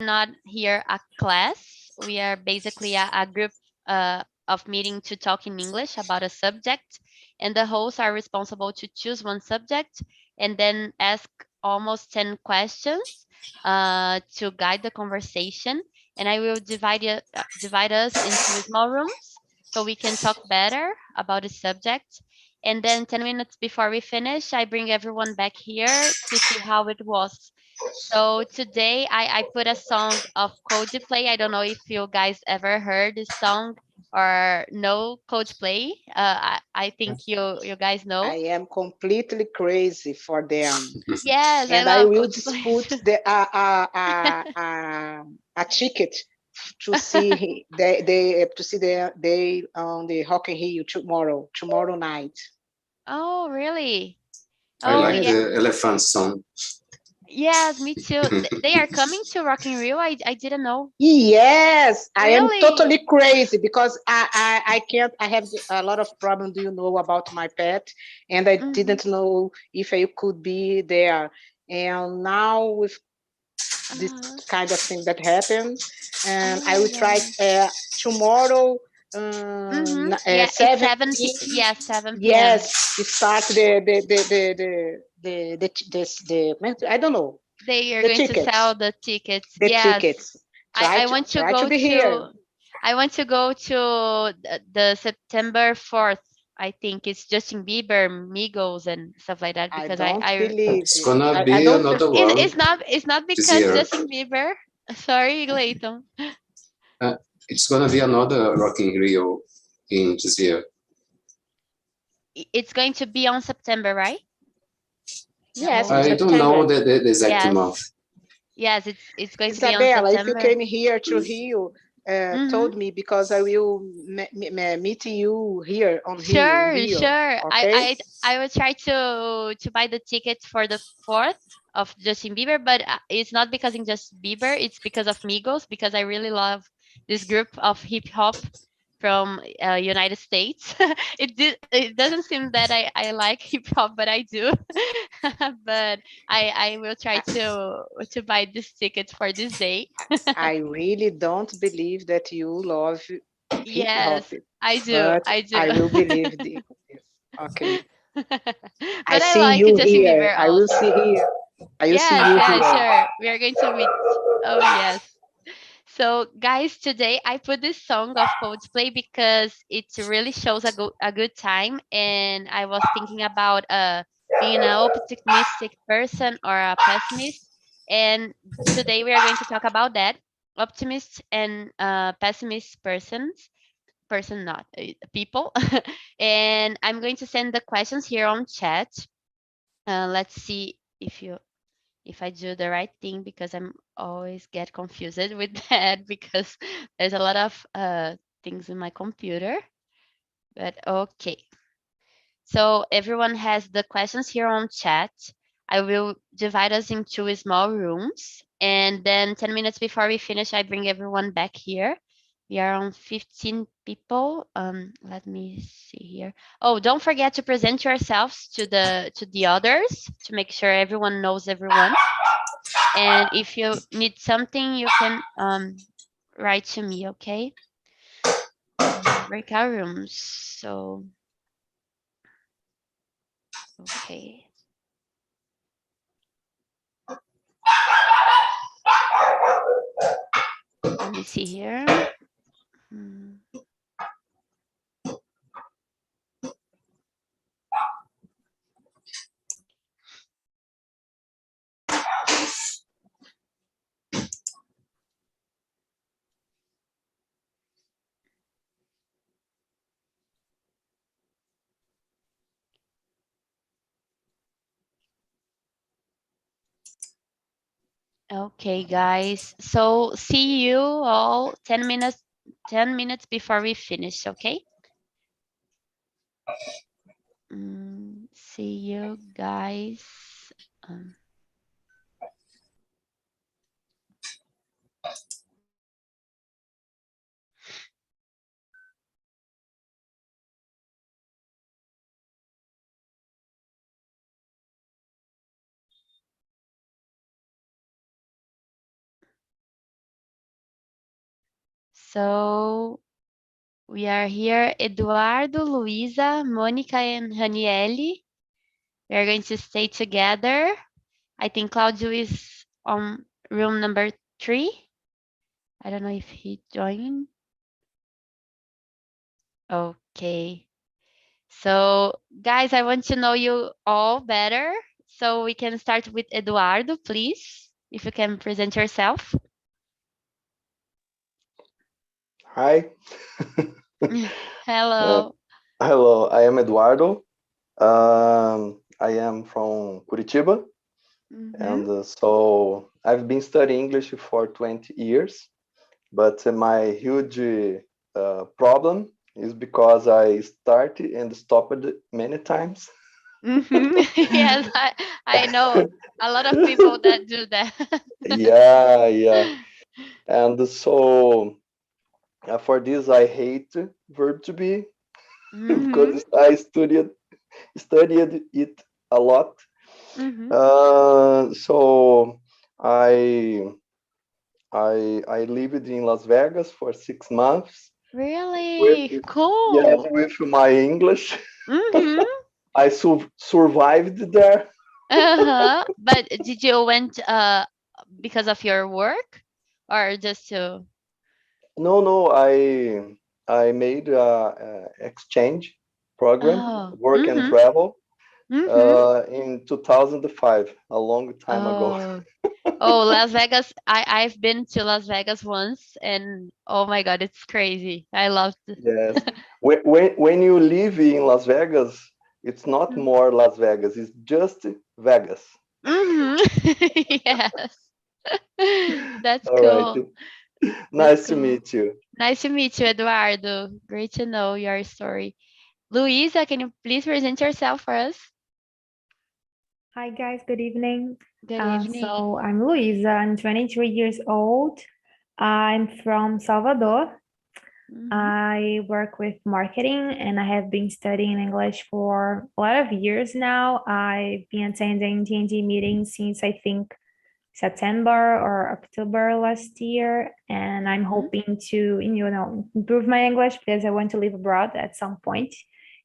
not here a class. We are basically a group of meeting to talk in English about a subject, and the hosts are responsible to choose one subject and then ask almost 10 questions to guide the conversation. And I will divide us into small rooms so we can talk better about the subject. And then 10 minutes before we finish, I bring everyone back here to see how it was. So today I put a song of Coldplay. I don't know if you guys ever heard this song or know Coldplay. I think you guys know. I am completely crazy for them. Yes, I And I love will Coldplay. dispute a ticket to see they on the Rock in Rio tomorrow night. Oh, really? I Oh, like yeah. the elephant song. Yes, me too. They are coming to Rock in Rio. I didn't know. Yes, I am Really? totally crazy because I can't. I have a lot of problems. Do you know about my pet? And I didn't know if I could be there. And now with this kind of thing that happened, and Oh I my will try God. tomorrow. Yeah, it's 7 17. yeah, 7 p.m. Yes, we start the I don't know, They are the going to tickets. sell the tickets. The Yes. tickets. I want to Try to go be here. to I want to go to the September 4th. I think it's Justin Bieber, Migos and stuff like that I because don't I believe It's it. gonna I be don't. another it's one not this because year. Justin Bieber. Sorry, Leighton. It's gonna be another Rock in Rio in this year. It's going to be on September, right? Yes, in I don't September. know the exact Yes. month. Yes, it's going to be on Isabella, if you September. came here to Rio, told me because I will meet you here on Rio, in Sure, Rio. sure. Okay. I will try to buy the ticket for the 4th of Justin Bieber, but it's not because in Justin Bieber, it's because of Migos, because I really love this group of hip hop from United States. It doesn't seem that I like hip hop, but I do. But I will try to buy this ticket for this day. I really don't believe that you love hip hop, Yes, I do. but I do. I will believe this. Okay. I But I see like you Justin here. Bieber I will also. see here. I will see Yes, you yes, here. sure. We are going to meet. Oh, yes. So, guys, today I put this song of Coldplay because it really shows a good time. And I was thinking about being an optimistic person or a pessimist. And today we are going to talk about that optimist and pessimist person not people. And I'm going to send the questions here on chat. Let's see if I do the right thing because I'm always get confused with that because there's a lot of things in my computer. But okay. So everyone has the questions here on chat. I will divide us into small rooms, and then 10 minutes before we finish, I bring everyone back here. We are on 15 people. Let me see here. Oh, don't forget to present yourselves to the others to make sure everyone knows everyone. And if you need something, you can write to me, okay? Breakout rooms. So, okay. Let me see here. Okay, guys. So see you all 10 minutes before we finish, okay? See you guys. Um, So we are here, Eduardo, Luisa, Monica, and Raniele. We are going to stay together. I think Claudio is on room number 3. I don't know if he joined. Okay. So, guys, I want to know you all better. So we can start with Eduardo, please. If you can present yourself. Hi. Hello. Hello, I am Eduardo. I am from Curitiba, and so I've been studying English for 20 years, but my huge problem is because I started and stopped many times. Yes, I know a lot of people that do that. Yeah. And so for this, I hate verb to be because I studied it a lot. So I lived in Las Vegas for 6 months. Really? Yeah, Cool. with my English. I survived there. But did you went because of your work or just to? No, I made a exchange program, Oh. work and travel, Mm-hmm. in 2005, a long time ago. Oh. Oh, Las Vegas. I've been to Las Vegas once and oh my God, it's crazy. I loved it. Yes. When you live in Las Vegas, it's not more Las Vegas, it's just Vegas. Yes. That's All right. cool. That's Nice to cool. meet you. Nice to meet you, Eduardo. Great to know your story. Luisa, can you please present yourself for us? Hi guys, good evening. Good evening. So I'm Luisa, I'm 23 years old. I'm from Salvador. I work with marketing and I have been studying English for a lot of years now. I've been attending D&D meetings since I think September or October last year, and I'm hoping to improve my English because I want to live abroad at some point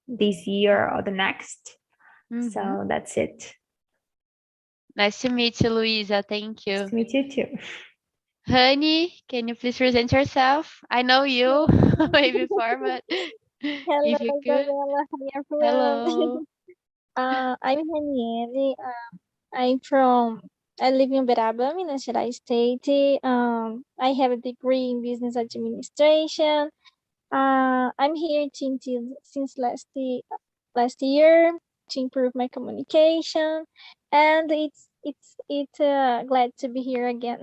this year or the next. So that's it. Nice to meet you, Luisa. Thank you. Nice to meet you too. Honey, can you please present yourself? I know you way before, but Hello, if you could. Isabella. Hi, everyone. Hello. I'm Raniele. I live in Uberaba, Minas Gerais state. I have a degree in business administration. I'm here since last year to improve my communication, and it's glad to be here again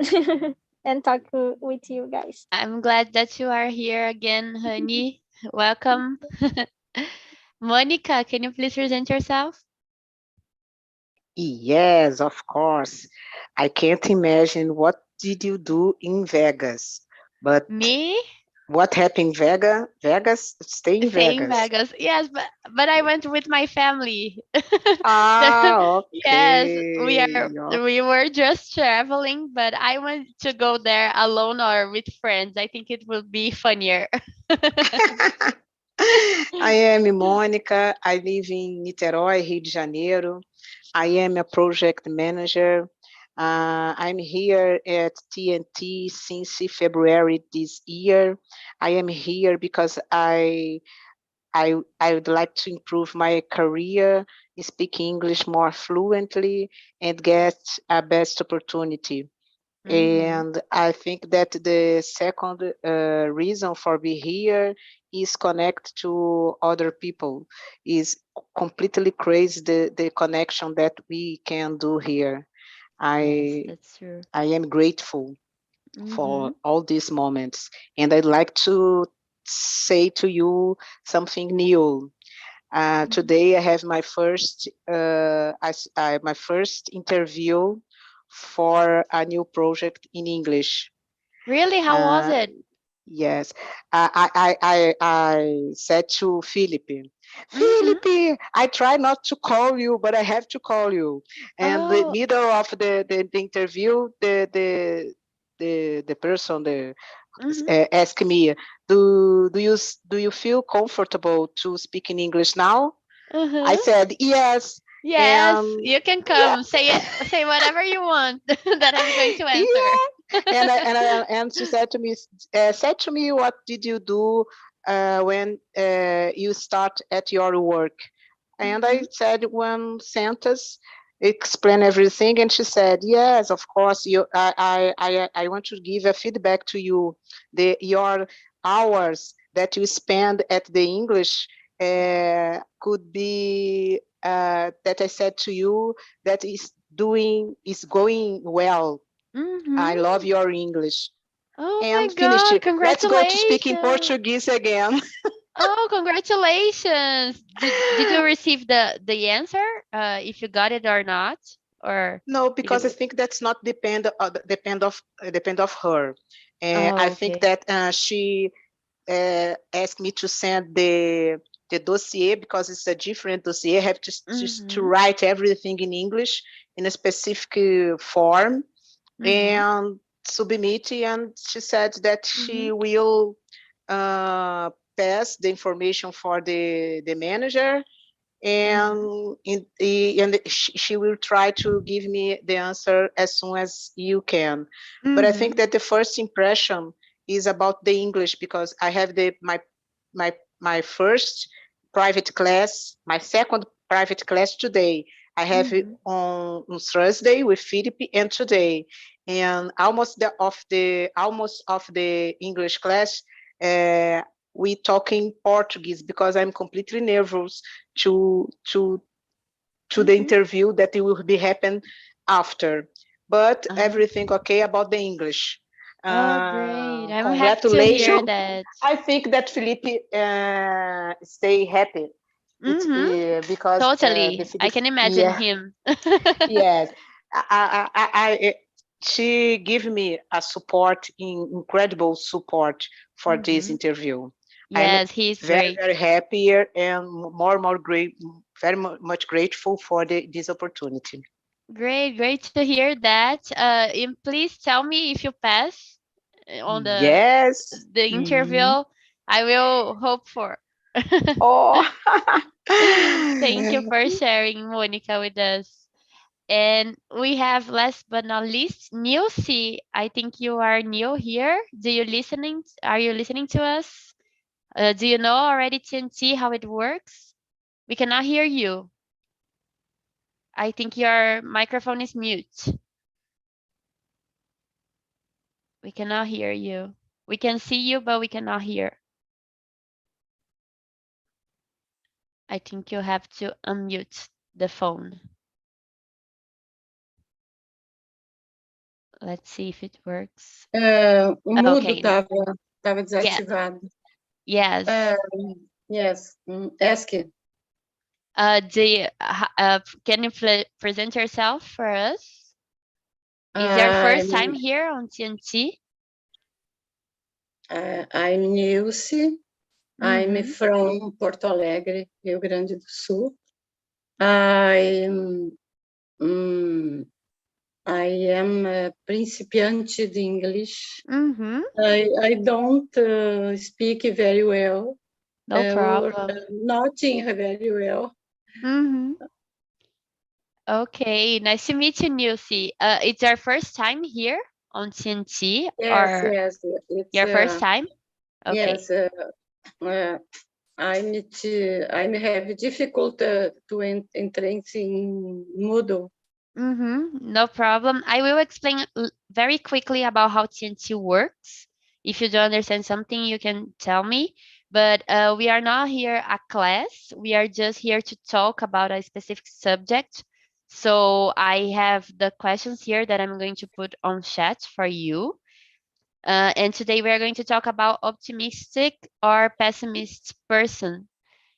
and talk with you guys. I'm glad that you are here again, honey. Welcome. Monica, can you please present yourself? Yes, of course. I can't imagine what did you do in Vegas, but Me? what happened in Vegas? Vegas, stay in Stay in Vegas. Vegas. Yes, but I went with my family. Ah, Yes, okay. we were just traveling, but I want to go there alone or with friends. I think it will be funnier. I am Mônica. I live in Niterói, Rio de Janeiro. I am a project manager. I'm here at TNT since February this year. I am here because I would like to improve my career, speak English more fluently, and get a best opportunity. And I think that the second reason for be here is connect to other people, is completely crazy the connection that we can do here. Yes, that's true. I am grateful for all these moments, and I'd like to say to you something new. Today I have my first my first interview for a new project in English. Really? How was it? Yes, I said to Felipe, Felipe, I try not to call you, but I have to call you. And the middle of the interview, the person, the ask me, do you feel comfortable to speak in English now? I said yes. Yes, you can come. Say it. Say whatever you want that I'm going to answer. And she said to me, what did you do when you start at your work? And I said one sentence, explain everything, and she said, yes, of course. I want to give a feedback to you. Your hours that you spend at the English could be that I said to you that is going well. I love your English. Oh And my finished. God, Let's go to speak in congratulations. Portuguese again. Oh, congratulations. Did you receive the answer? If you got it or not? Or No, because I think that's not depend of her. I think okay. that she asked me to send the dossier because it's a different dossier. I have to write everything in English in a specific form and submit. And she said that she will pass the information for the manager, and she will try to give me the answer as soon as you can. But I think that the first impression is about the English, because I have my first private class, my second private class today. I have it on Thursday with Philip, and today, and almost of the English class we talk in Portuguese, because I'm completely nervous to the interview that it will be happen after. But everything okay about the English. Oh, great. I'm happy to hear Congratulations. that. I think that Felipe stay happy. Because Totally. I can imagine him. yes, she gave me a incredible support for this interview. Yes, I'm he's very, great. very happy and more great, very much grateful for this opportunity. Great to hear that. And please tell me if you pass on Yes. the interview. I will hope for. Oh. Thank you for sharing, Monica, with us. And we have, last but not least, Nilsi. I think you are new here. Are you listening to us? Do you know already TNT how it works? We cannot hear you. I think your microphone is mute. We cannot hear you. We can see you, but we cannot hear. I think you have to unmute the phone. Let's see if it works. O mudo Okay. estava desativado. Yes. Yes. Ask. Can you present yourself for us? Is your first time here on TNT? I'm Nilce. I'm from Porto Alegre, Rio Grande do Sul. I am a principiante de English. I don't speak very well. No problem. Nothing very well. Okay, nice to meet you, Nilce. It's your first time here on TNT? Yes. It's your first time? Okay. Yes. I'm have difficulty to enter in Moodle. No problem. I will explain very quickly about how TNT works. If you don't understand something, you can tell me. But we are not here a class. We are just here to talk about a specific subject. So I have the questions here that I'm going to put on chat for you. And today we are going to talk about optimistic or pessimist person.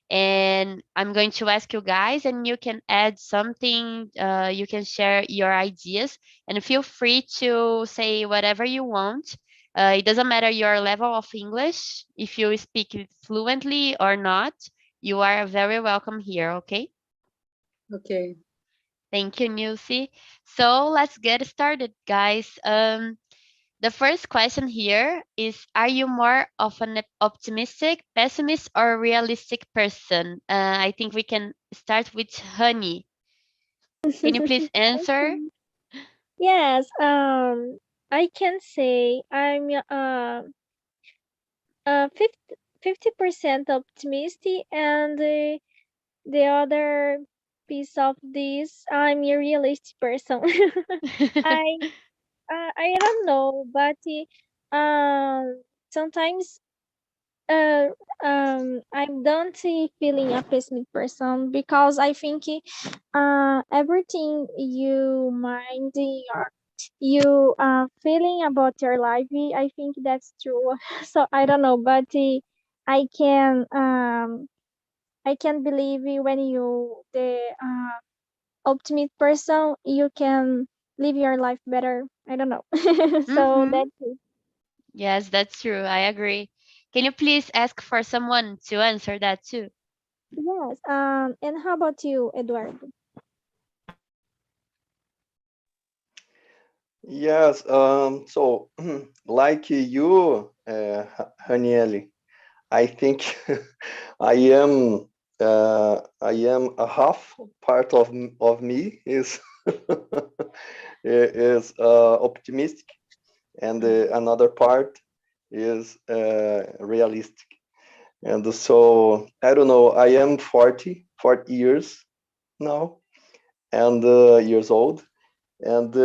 And I'm going to ask you guys, and you can add something, you can share your ideas, and feel free to say whatever you want. It doesn't matter your level of English, if you speak it fluently or not, you are very welcome here, okay? Okay. Thank you, Nilce. So let's get started, guys. The first question here is, are you more of an optimistic, pessimist, or realistic person? I think we can start with Honey. Can you please answer? Okay. Yes, I can say I'm 50% optimistic, and the other piece of this, I'm a realistic person. I I don't know, but sometimes I don't feeling a pessimistic person, because I think everything you mind or you feeling about your life, I think that's true. So I don't know, but I can um I can believe when you the optimistic person, you can live your life better. I don't know. So Mm-hmm. that's it. Yes, that's true. I agree. Can you please ask for someone to answer that too? Yes. And how about you, Eduardo? Yes. So, like you, Hanieli, I think I am a half part of me is is optimistic, and another part is realistic. And so I don't know. I am 40 years now, and years old, and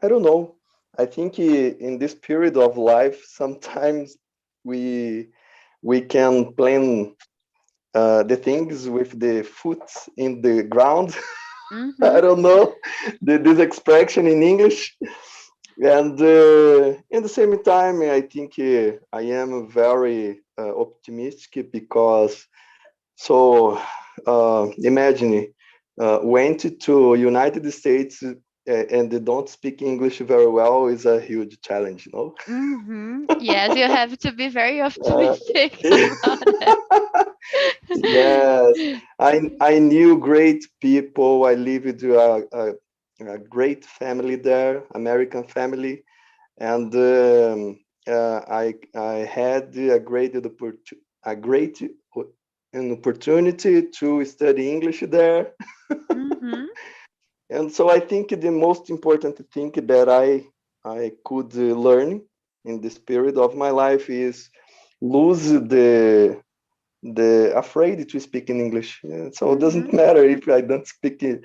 I don't know. I think in this period of life, sometimes we we can plan the things with the foot in the ground. I Mm-hmm. don't know this expression in English. And in the same time, I think I am very optimistic, because imagine went to United States and they don't speak English very well is a huge challenge, you know. Mm-hmm. Yes, you have to be very Uh, optimistic about it. yes, I knew great people. I lived a great family there, American family, and I had a great an opportunity to study English there. Mm-hmm. And so I think the most important thing that I could learn in this period of my life is lose the afraid to speak in English. So it Mm-hmm. doesn't matter if I don't speak it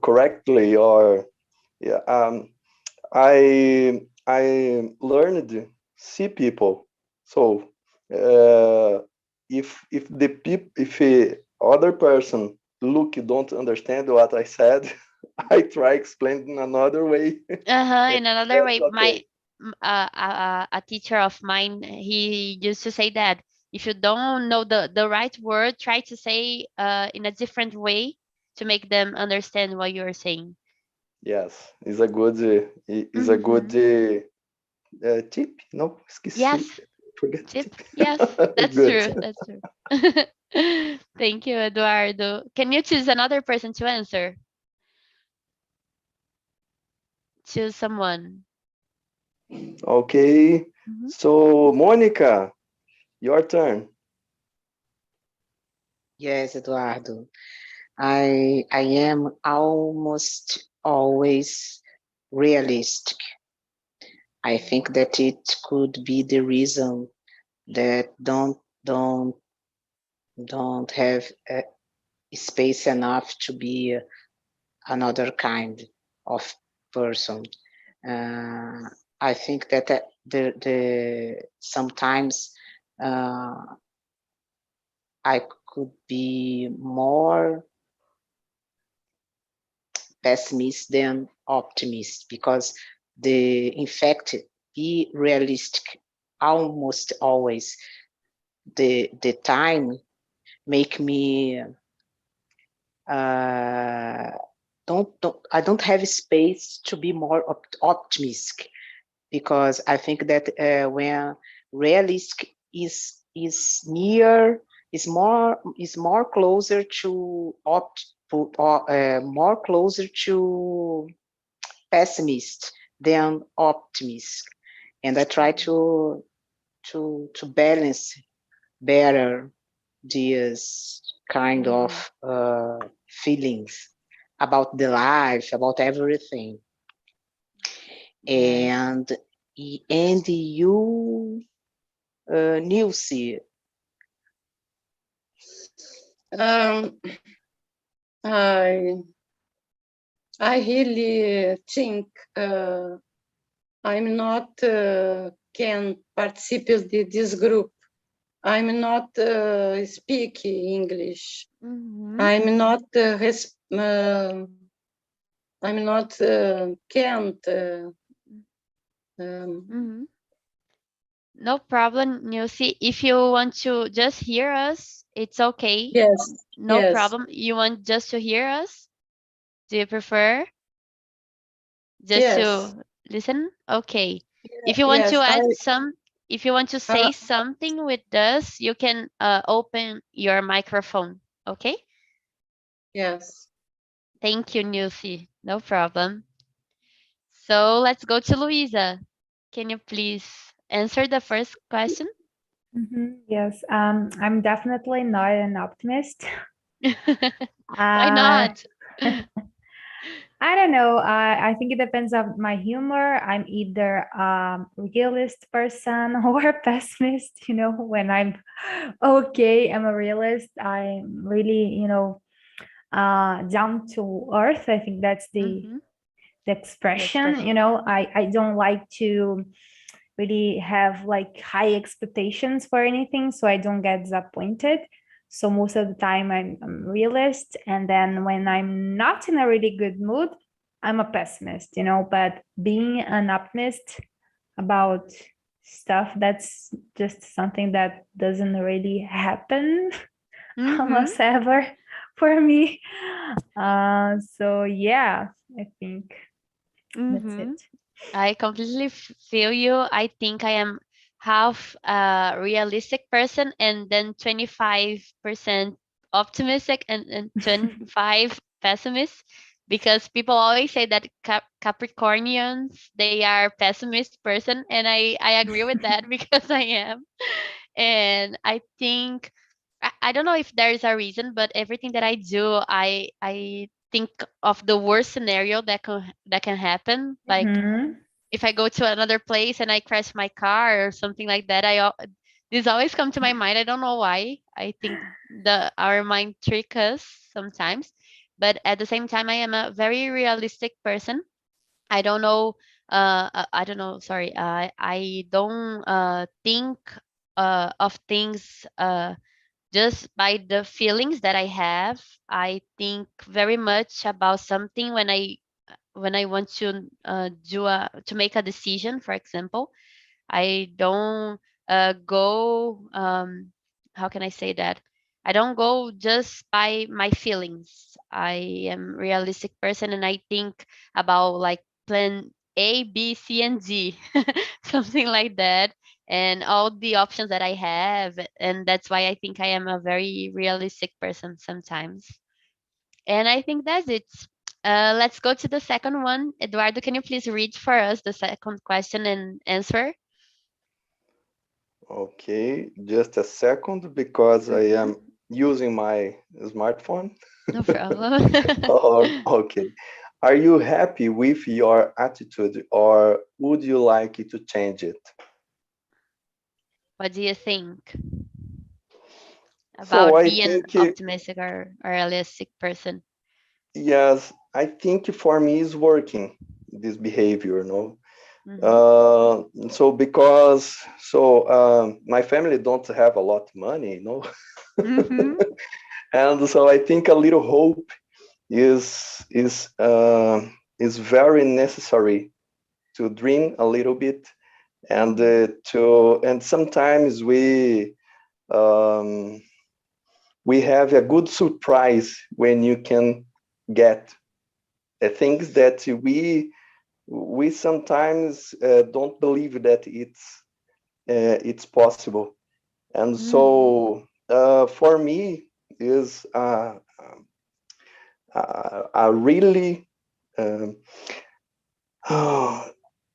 correctly, or yeah. I learned see people. So if the people if a other person look don't understand what I said, I try explain in another way. Uh-huh. And In another that's way, okay. a teacher of mine, he used to say that if you don't know the right word, try to say in a different way to make them understand what you're saying. Yes, is a good Mm-hmm. tip. No, esqueci. Yes, Forget tip. tip. Yes, that's Good. true. That's true. Thank you, Eduardo. Can you choose another person to answer? Choose someone. Okay. Mhm. So Monica, your turn. Yes, Eduardo. I am almost always realistic. I think that it could be the reason that don't have space enough to be another kind of person. Uh, I think that the sometimes I could be more pessimist than optimist, because in fact be realistic almost always the time make me uh, don't I don't have space to be more optimistic, because I think that when realistic is near is more closer to more closer to pessimist, than optimist, and I try to balance better these kind of feelings about the life, about everything. And you, Nilce? I really think I'm not can participate in this group. I'm not speak English. I'm not I'm not can't. No problem, Nilce. If you want to just hear us, it's okay. Yes. No problem. You want just to hear us? Do you prefer just to listen? Okay. If you want to add if you want to say something with us, you can open your microphone. Okay? Yes. Thank you, Nilce. No problem. So let's go to Luisa. Can you please answer the first question? Yes, I'm definitely not an optimist. Why not? I don't know. I think it depends on my humor. I'm either a realist person or a pessimist. When I'm okay, I'm a realist. I'm really, down to earth. I think that's the expression. I don't like to really have like high expectations for anything, so I don't get disappointed. So most of the time I'm realist, and then when I'm not in a really good mood, I'm a pessimist, but being an optimist about stuff, that's just something that doesn't really happen almost ever for me. So yeah, I think that's it. I completely feel you. I think I am half a realistic person and then 25% optimistic and 25 pessimist, because people always say that Capricornians, they are pessimist person, and I agree with that because I am. And I think I don't know if there is a reason, but everything that I do, I think of the worst scenario that can happen. Like if I go to another place and I crash my car or something like that, this always come to my mind. I don't know why. I think our mind trick us sometimes, but at the same time, I am a very realistic person. I don't know. I don't know. Sorry. I don't think of things just by the feelings that I have. I think very much about something when I want to to make a decision. For example, I don't go. How can I say that? I don't go just by my feelings. I am a realistic person, and I think about like plan A, B, C, and D, something like that, and all the options that I have. And that's why I think I am a very realistic person sometimes. And I think that's it. Let's go to the second one. Eduardo, can you please read for us the second question and answer? Okay, just a second, because I am using my smartphone. No problem. Okay. Are you happy with your attitude, or would you like to change it? What do you think So about I being think, optimistic or realistic person? yes, I think for me is working, this behavior, no? So because my family don't have a lot of money, and so I think a little hope is very necessary to dream a little bit, and and sometimes we have a good surprise when you can get things that we sometimes don't believe that it's possible. And so for me is a really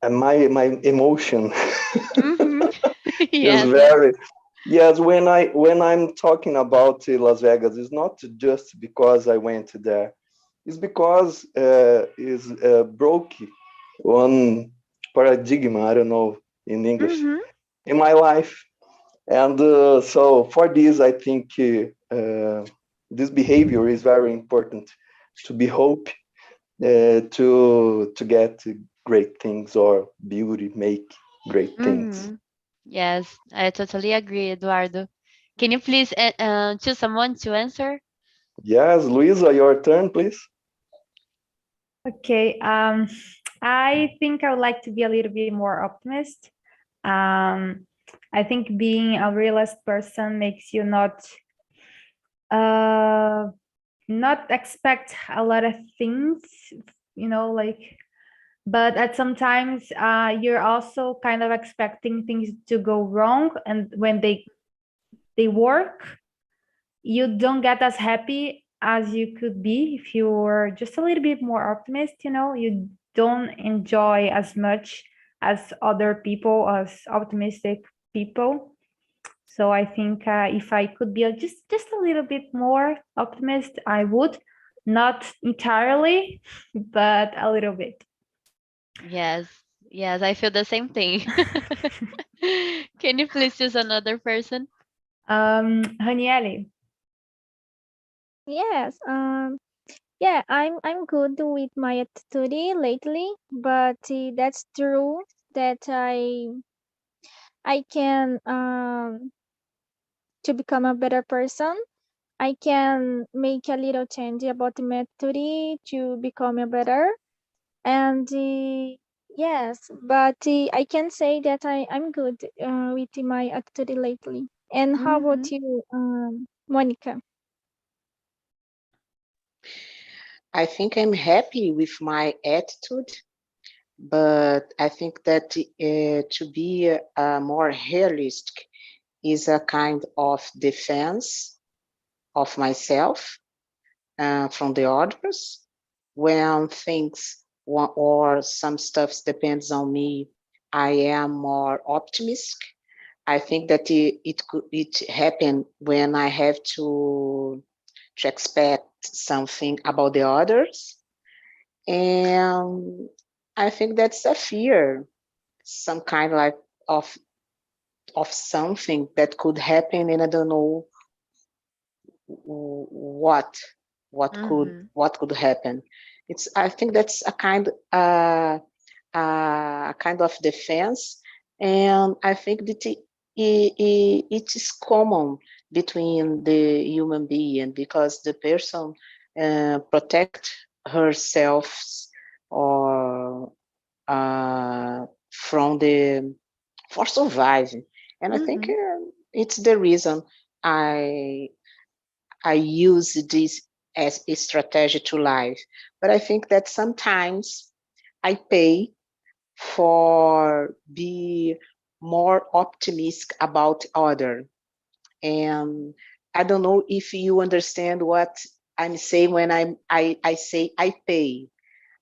my emotion is Yes. very, yes, when I'm talking about Las Vegas, it's not just because I went there. It's because is broke one paradigm, I don't know in English, in my life. And so for this, I think this behavior is very important to be hope, to get great things or beauty, make great things. Yes, I totally agree, Eduardo. Can you please choose someone to answer? Yes, Luisa, your turn, please. Okay. I think I would like to be a little bit more optimist. I think being a realist person makes you not expect a lot of things, like, but at sometimes you're also kind of expecting things to go wrong, and when they work, you don't get as happy as you could be if you were just a little bit more optimist. You don't enjoy as much as other people, as optimistic people. So I think if I could be just a little bit more optimist, I would. Not entirely, but a little bit. Yes, yes, I feel the same thing. Can you please choose another person? Raniele. Yes. Yeah, I'm good with my attitude lately, but that's true that I can to become a better person. I can make a little change about my attitude to become a better. And yes, but I can say that I'm good with my attitude lately. And how about you, Monica? I think I'm happy with my attitude, but I think that to be more realistic is a kind of defense of myself from the others. When things or some stuff depends on me, I am more optimistic. I think that it happen when I have to expect something about the others, and I think that's a fear, some kind like of something that could happen, and I don't know what could happen. I think that's a kind of defense, and I think that it is common between the human being, because the person protect herself or from the for surviving, and I think it's the reason I use this as a strategy to life. But I think that sometimes I pay for be more optimistic about other. And I don't know if you understand what I'm saying when I say I pay.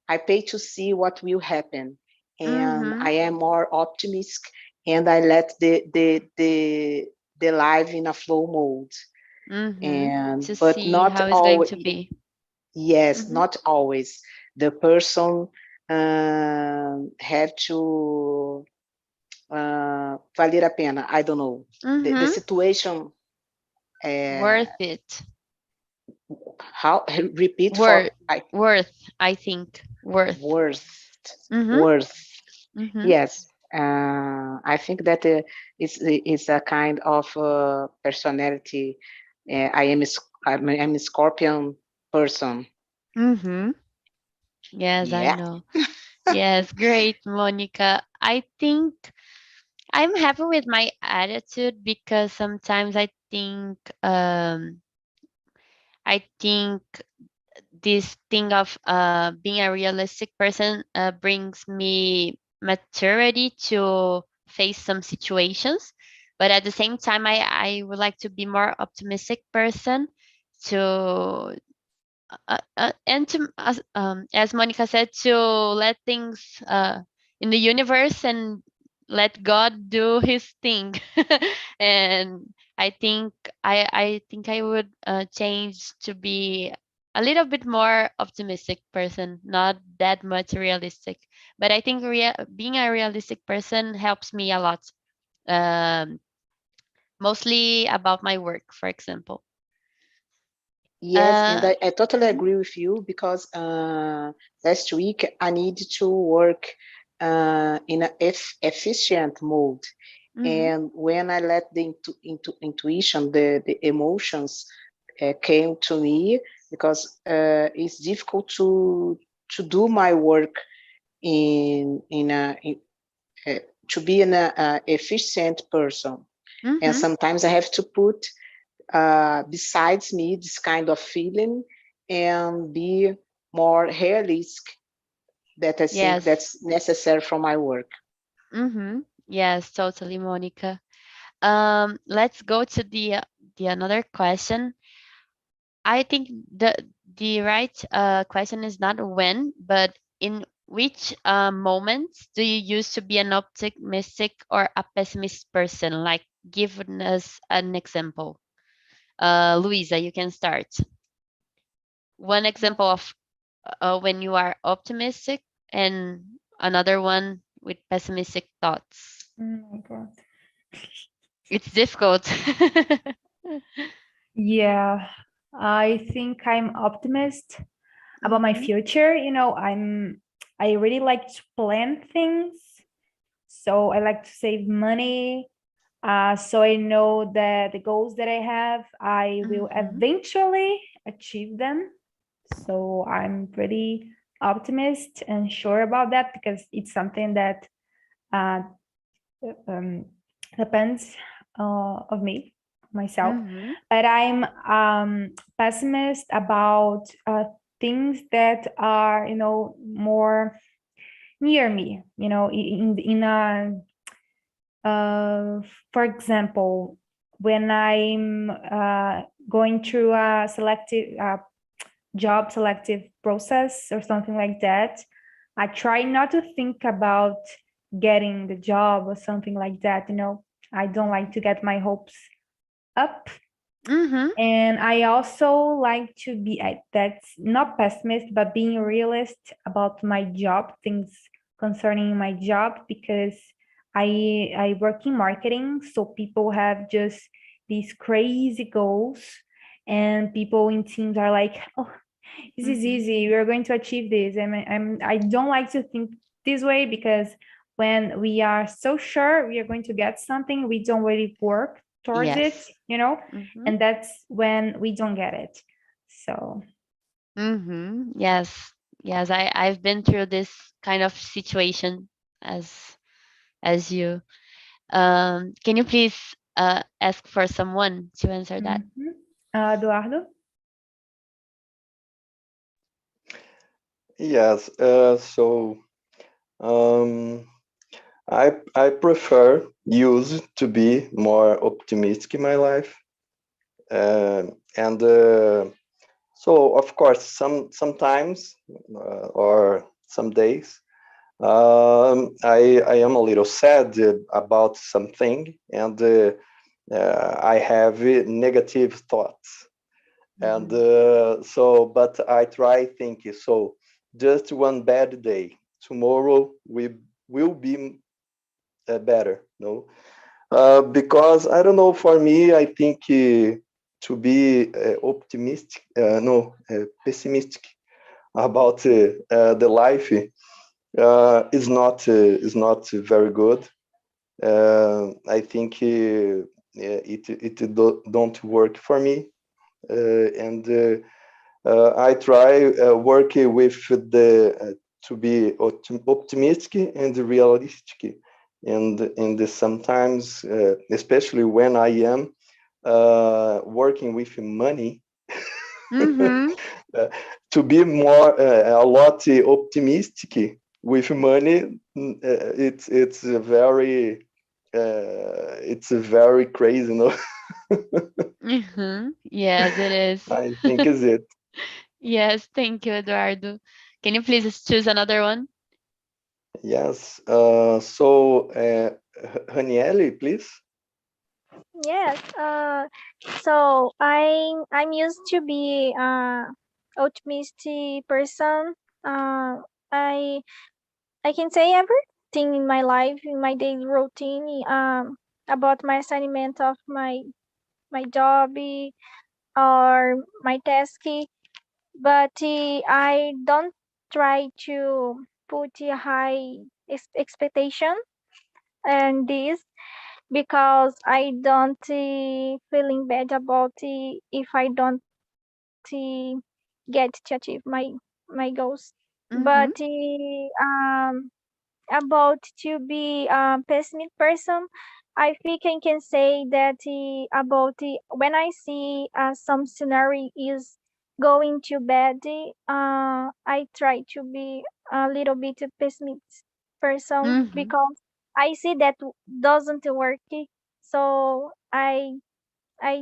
I pay to see what will happen. And I am more optimistic, and I let the life in a flow mode. And To but see not how it's going always. to be. Yes, not always. The person have to valer a pena. I don't know. The situation. Worth it. How repeat for Worth, worth, I think. Worth. worth Mm-hmm. worth. Mm-hmm. Yes. I think that it's a kind of personality. I'm a Scorpion person. Mm-hmm. Yes, I Yeah. know. Yes, great, Monica. I think I'm happy with my attitude because sometimes I think this thing of being a realistic person brings me maturity to face some situations, but at the same time I would like to be more optimistic person to and to as Monica said, to let things in the universe and let God do his thing. And I think I would change to be a little bit more optimistic person, not that much realistic. But I think being a realistic person helps me a lot. Um, Mostly about my work, for example. Yes, and I totally Mhm, agree with you because last week I needed to work in an efficient mode. mhm. And when I let the intuition, the emotions came to me because it's difficult to do my work uh, to be an efficient person. And Mhm. sometimes I have to put besides me this kind of feeling and be more realistic that I think Yes. that's necessary for my work. Mhm. Yes, totally, Monica. Let's go to the another question. I think the right question is not when, but in which moments do you used to be an optimistic or a pessimist person? Like, give us an example. Luisa, you can start. One example of when you are optimistic and another one with pessimistic thoughts. Oh my God. It's difficult. Yeah, I think I'm optimist about my Mhm. future. I really like to plan things. So I like to save money. So I know that the goals that I have, I will Mhm. eventually achieve them. So I'm pretty optimist and sure about that because it's something that uh, um, depends of me myself. Mhm. But I'm pessimist about things that are more near me. In a for example, when I'm going through a selective job selective process or something like that, I try not to think about getting the job or something like that. I don't like to get my hopes up. Mhm. And I also like to be, that's not pessimist, but being realist about my job, things concerning my job, because I work in marketing, so people have just these crazy goals, and people in teams are like, oh, this is Mhm. easy, we're going to achieve this. I don't like to think this way, because when we are so sure we are going to get something, we don't really work towards it, Yes. Mhm. and that's when we don't get it. So Mhm. Yes. Yes, I've been through this kind of situation as you. Can you please ask for someone to answer that? mhm. Eduardo. Yes. So um, I prefer use to be more optimistic in my life, and so of course sometimes or some days I am a little sad about something, and I have negative thoughts, and Mhm. so but I try thinking, so just one bad day, tomorrow we will be better, no? Because I don't know, for me I think to be optimistic, no, pessimistic about the life is not very good. I think it don't work for me, and I try working with the to be optimistic and realistic, and sometimes, especially when I am working with money, Mhm. uh, to be more a lot optimistic with money. It's a very crazy, no? Mhm. Yes, it is. I think is it. Yes, thank you, Eduardo. Can you please choose another one? Yes. So, Raniele, please. Yes. So I'm used to be optimistic person. I I can say everything in my life, in my daily routine, about my assignment of my job or my task, but I don't try to put a high expectation and this because I don't feeling bad about if I don't get to achieve my goals. But about to be a pessimist person, I think I can say that about when I see some scenario is going too bad, I try to be a little bit pessimist person because I see that doesn't work. So I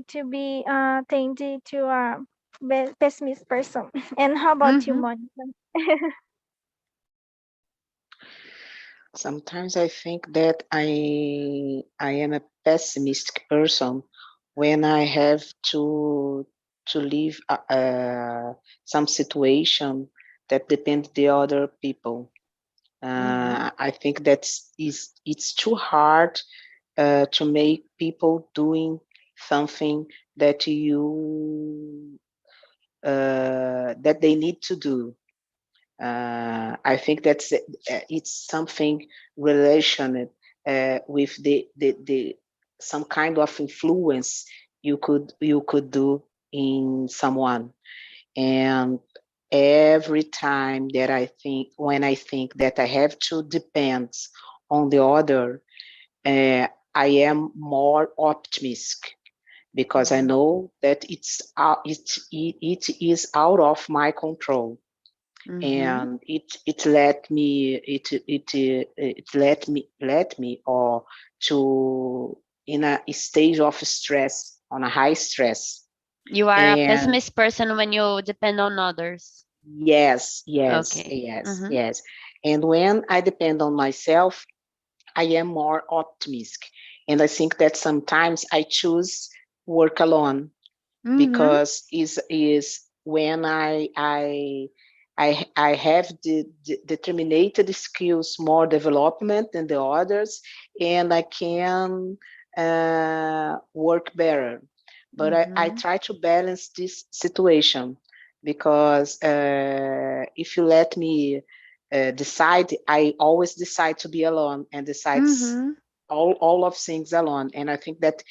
to be tended to a pessimist person. And how about you, Monica? Sometimes I think that I am a pessimistic person when I have to leave some situation that depend the other people. I think it's too hard to make people doing something that you that they need to do. I think it's something related with the some kind of influence you could do in someone. And every time that when I think that I have to depend on the other, I am more optimistic because I know that it is out of my control. And it let me or to in a stage of stress, on a high stress. You are a And pessimist person when you depend on others. yes, Okay. yes. And when I depend on myself, I am more optimistic. And I think that sometimes I choose work alone because is when I have the determined skills more development than the others, and I can work better. But I try to balance this situation because if you let me decide, I always decide to be alone and decides all of things alone. And I think that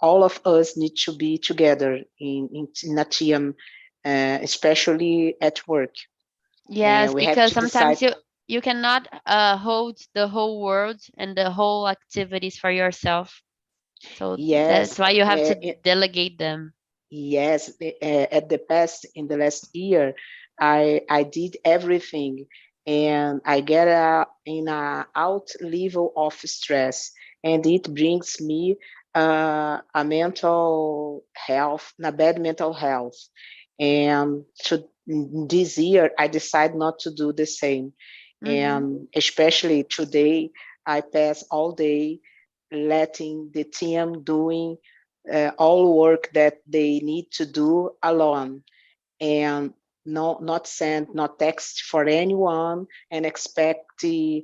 all of us need to be together in a team, especially at work. Yes, We have because to decide. sometimes you cannot hold the whole world and the whole activities for yourself. So that's Yes, why you have to delegate them. yes. At the past, in the last year, I did everything, and I get in a out level of stress, and it brings me a mental health, a bad mental health. And this year, I decide not to do the same. And especially today, I pass all day letting the team doing all work that they need to do alone, and not send, not text for anyone, and expect the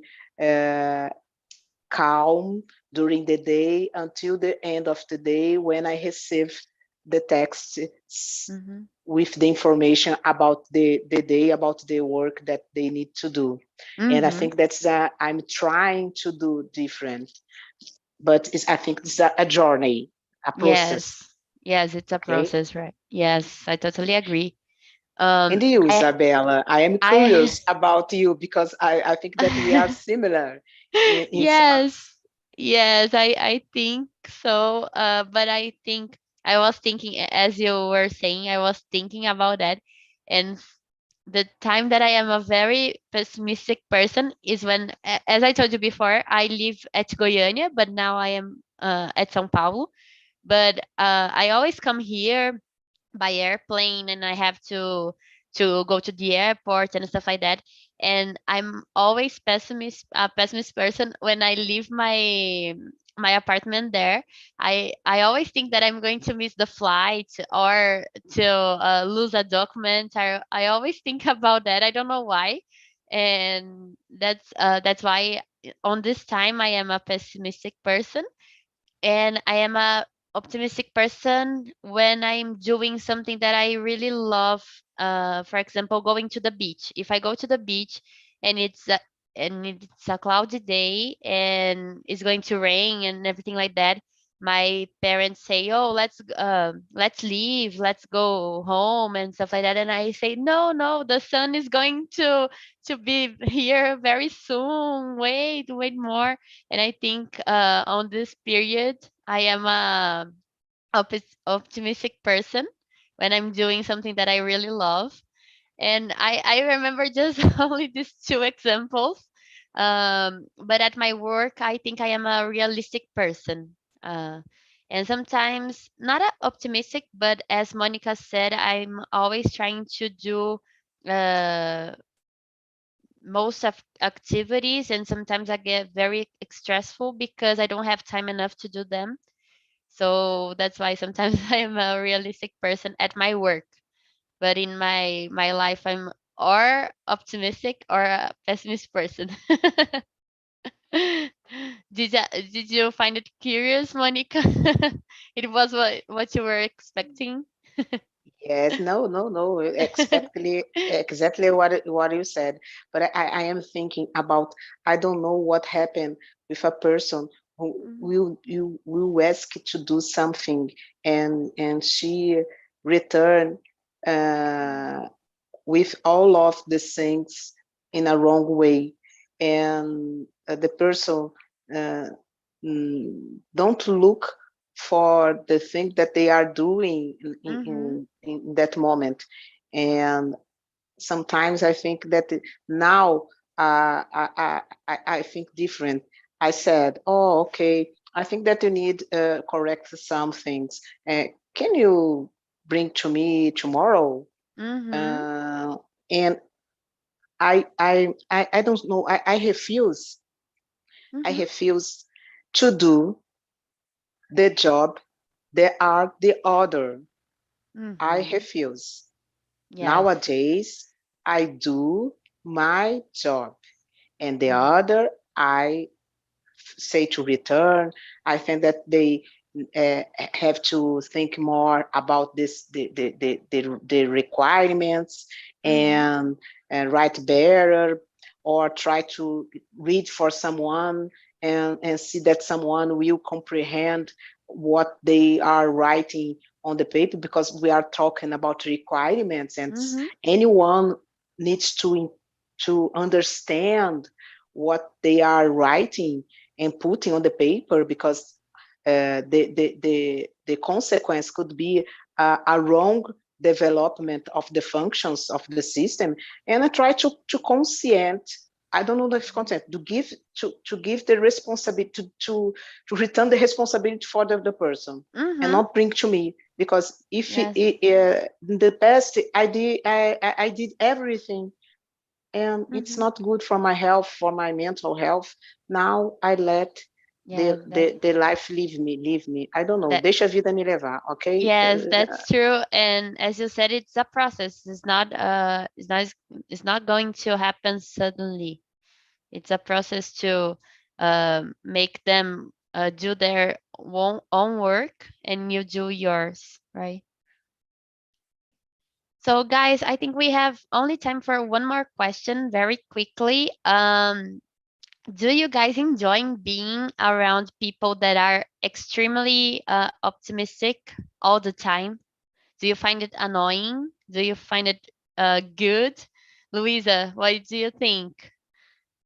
calm during the day until the end of the day when I receive the text with the information about the day, about the work that they need to do. And I think that's I'm trying to do different, but I think it's a journey, a process. Yes, it's a Okay. process, right? Yes, I totally agree. And you, Isabella, I am I curious about you because I think that we are similar in yes, yes, I think so. But I think I was thinking as you were saying, I was thinking about that, and the time that I am a very pessimistic person is when, as I told you before, I live at Goiânia, but now I am at São Paulo. But I always come here by airplane, and I have to go to the airport and stuff like that. and I'm always pessimist person. When I leave my apartment there, I always think that I'm going to miss the flight or to lose a document. I always think about that. I don't know why, and that's why on this time I am a pessimistic person, and I am a optimistic person when I'm doing something that I really love. For example, going to the beach. If I go to the beach and it's a cloudy day and it's going to rain and everything like that, my parents say, "Oh, let's leave, let's go home," and stuff like that. And I say, "No, no, the sun is going to be here very soon. Wait more." And I think on this period, I am a optimistic person when I'm doing something that I really love. And I remember just only these two examples. But at my work, I think I am a realistic person. And sometimes not optimistic, but as Monica said, I'm always trying to do uh, most of activities, and sometimes I get very stressful because I don't have time enough to do them. So that's why sometimes I am a realistic person at my work, but in my life I'm or optimistic or a pessimist person. Did you find it curious, Monica? It was what you were expecting. Yes, no, exactly what you said. But I am thinking about, I don't know what happened with a person who will ask to do something, and she return with all of the things in a wrong way, and the person uh, don't look for the thing that they are doing in that moment. And sometimes I think that now I think different. I said, oh, okay, I think that you need correct some things. Can you bring to me tomorrow? And I don't know. I refuse. I refuse to do the job. There are the other. I refuse. Yes. Nowadays, I do my job, and the other I say to return. I think that they have to think more about this, the requirements, and write better, or try to read for someone, and see that someone will comprehend what they are writing on the paper, because we are talking about requirements, and anyone needs to understand what they are writing and putting on the paper, because the consequence could be a wrong development of the functions of the system. And I try to conscient, I don't know if consent, to give the responsibility, to return the responsibility for the person, and not bring to me, because if Yes. in the past I did everything, and it's not good for my health, for my mental health. Now I let Yes, the life leave me. I don't know. that Deixa a vida me levar, okay? yes, that's true. And as you said, it's a process. It's not going to happen suddenly. It's a process to make them do their own work, and you do yours, right? So guys, I think we have only time for one more question very quickly. Do you guys enjoy being around people that are extremely optimistic all the time? Do you find it annoying? Do you find it good? Louisa, what do you think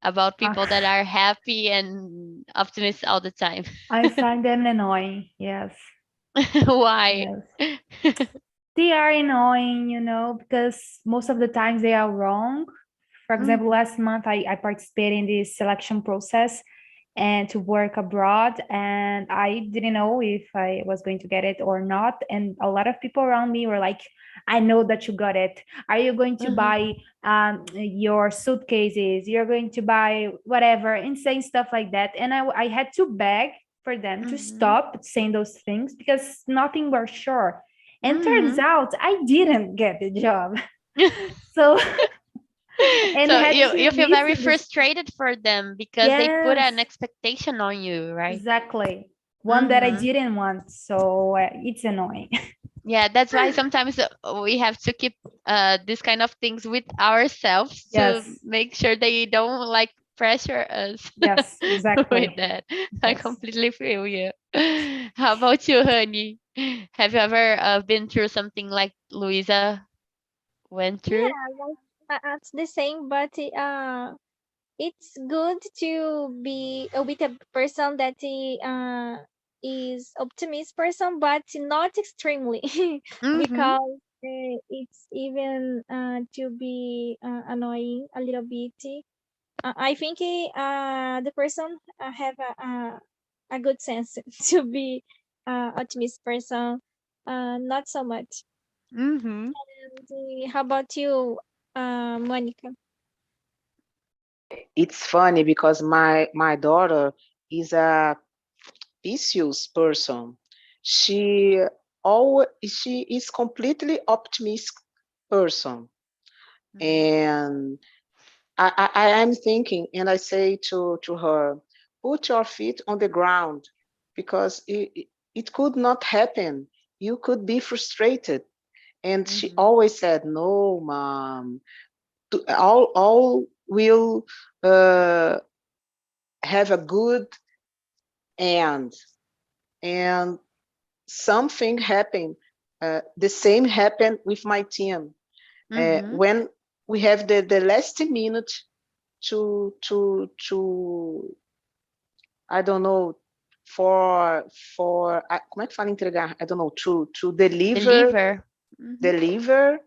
about people that are happy and optimistic all the time? I find them annoying. Yes. Why? Yes. They are annoying, because most of the times they are wrong. For example, last month I participated in this selection process, and to work abroad, and I didn't know if I was going to get it or not. And a lot of people around me were like, I know that you got it. Are you going to buy your suitcases? You're going to buy whatever, insane stuff like that. And I had to beg for them to stop saying those things because nothing was sure. And turns out I didn't get the job. So and So had to you feel very listen this. frustrated for them because they put an expectation on you, right? Exactly. One that I didn't want. So it's annoying. Yeah, that's why sometimes we have to keep this kind of things with ourselves to Yes. make sure they don't like pressure us Yes, exactly. with that. I completely feel you. How about you, honey? Have you ever been through something like Luisa went through? It's the same, but it's good to be with a person that is optimist person, but not extremely, because it's even to be annoying a little bit. I think the person have a good sense to be optimist person, not so much. And how about you, Monica? It's funny because my daughter is a Pisces person. She she is completely optimistic person, and I am thinking, and I say to her, put your feet on the ground, because it could not happen. You could be frustrated. And she always said, no, mom, all will have a good end. And something happened. The same happened with my team. When we have the last minute to I don't know, como é que fala entregar? I don't know, to deliver,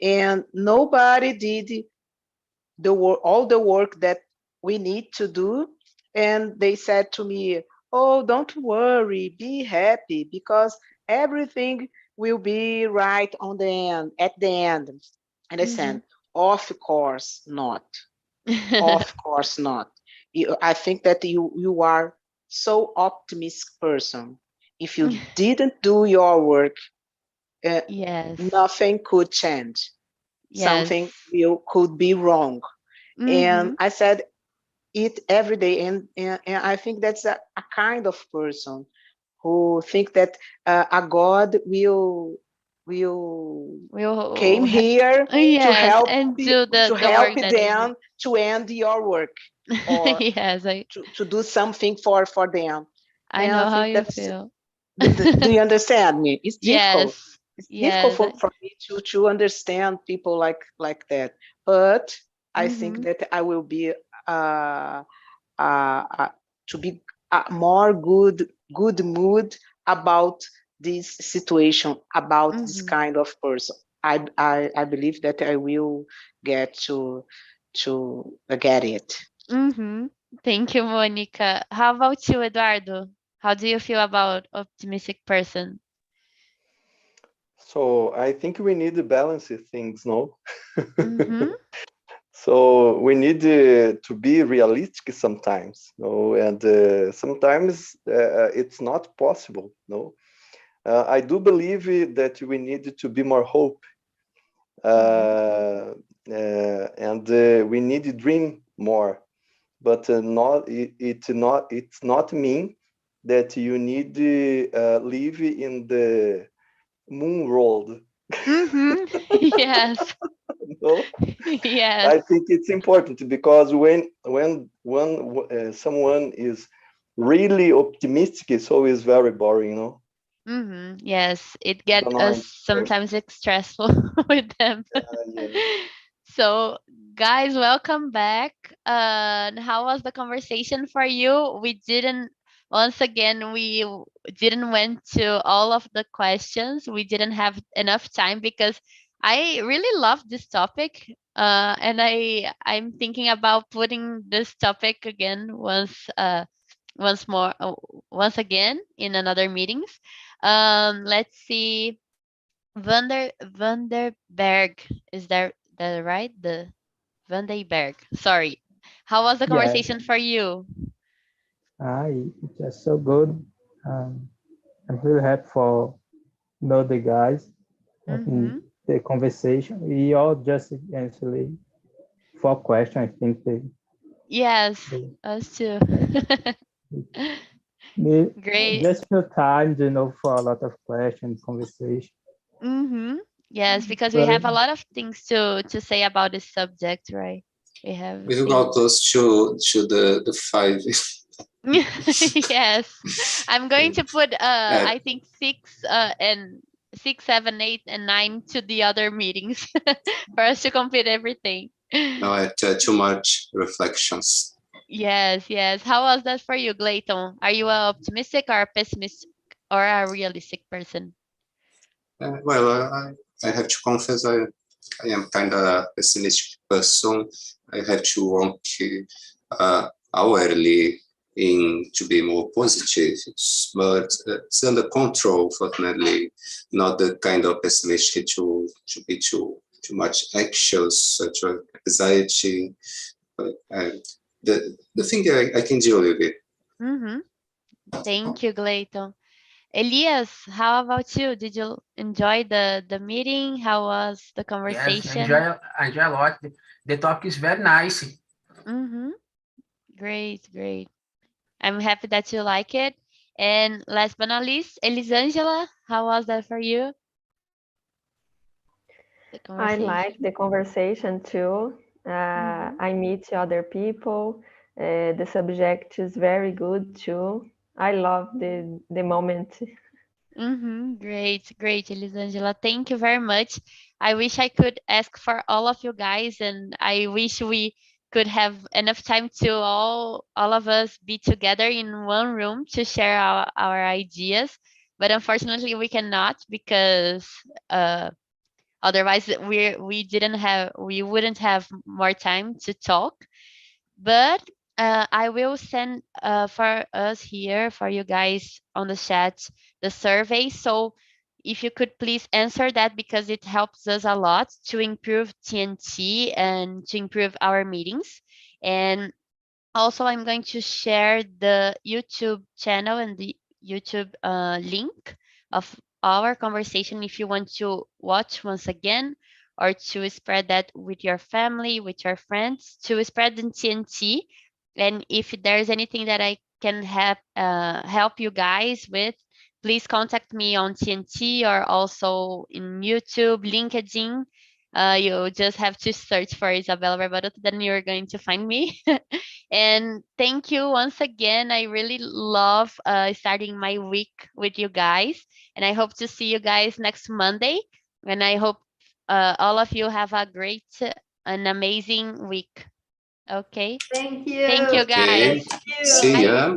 and nobody did all the work that we need to do. And they said to me, oh, don't worry, be happy, because everything will be right at the end. And I said, of course not. Of course not. I think that you are so optimistic person. If you didn't do your work, nothing could change. Something could be wrong. And I said it every day. And I think that's a kind of person who think that a God will came here to help and do the help work that they need. them to end your work, or to do something for them. I And know I how think you feel. do you understand me? It's difficult. Yes. It's difficult for me to understand people like that. But I think that I will be to be more good mood about this situation, about this kind of person. I believe that I will get to get it. Thank you, Monica. How about you, Eduardo? How do you feel about optimistic person? So I think we need to balance things, no? So we need to be realistic sometimes, no? And sometimes it's not possible, no? I do believe that we need to be more hope, and we need to dream more, but it's not mean that you need to live in the moon world. Yes. No? Yes. I think it's important, because when someone is really optimistic, it's always very boring, no? Yes, it gets us sometimes stressful with them. So, guys, welcome back. How was the conversation for you? Once again, we didn't went to all of the questions. We didn't have enough time because I really love this topic, and I'm thinking about putting this topic again once more, once again in another meetings. Let's see, Vanderberg, is that right? The Vanderberg. Sorry. How was the Yes, conversation for you? it's just so good. I'm really happy for know the guys Mm-hmm. in the conversation. We all just answered 4 questions. I think Yes, they us too. need Great. just few times, for a lot of questions, conversation. Mm-hmm. Yes, because we But have a lot of things to say about this subject, right? We have We got things. close to the five. Yes. I'm going to put Uh, I think 6, 7, 8, and 9 to the other meetings for us to complete everything. no, too much reflections. Yes, yes. How was that for you, Glayton? Are you a optimistic or a pessimistic or a realistic person? I have to confess, I am kind of a pessimistic person. I have to work hourly to be more positive, but it's under control, fortunately. Not the kind of pessimistic to be too much anxious, such as anxiety. But the thing I can deal with it. Mm-hmm. Thank you, Glayton. Elias, how about you? Did you enjoy the meeting? How was the Yes, conversation? I enjoy a lot. The topic is very nice. Mm-hmm. Great, great. I'm happy that you like it. And last but not least, Elisangela, how was that for you? The I conversation. like the conversation too. I meet other people. The subject is very good too. I love the moment. Mm-hmm. Great, great, Elisangela. Thank you very much. I wish I could ask for all of you guys, and I wish we could have enough time to all of us be together in one room to share our ideas. But unfortunately, we cannot because otherwise we wouldn't have more time to talk. But I will send for us here for you guys on the chat the survey. So if you could please answer that because it helps us a lot to improve TNT and to improve our meetings. And also, I'm going to share the YouTube channel and the YouTube link of our conversation if you want to watch once again or to spread that with your family, with your friends, to spread the TNT. And if there's anything that I can help you guys with, please contact me on TNT or also in YouTube, LinkedIn. You just have to search for Isabella Barbaroto, then you're going to find me. And thank you once again. I really love starting my week with you guys. And I hope to see you guys next Monday. And I hope all of you have a great and amazing week. Okay. Thank you. Thank you, Okay, guys. Thank you. see Bye. ya.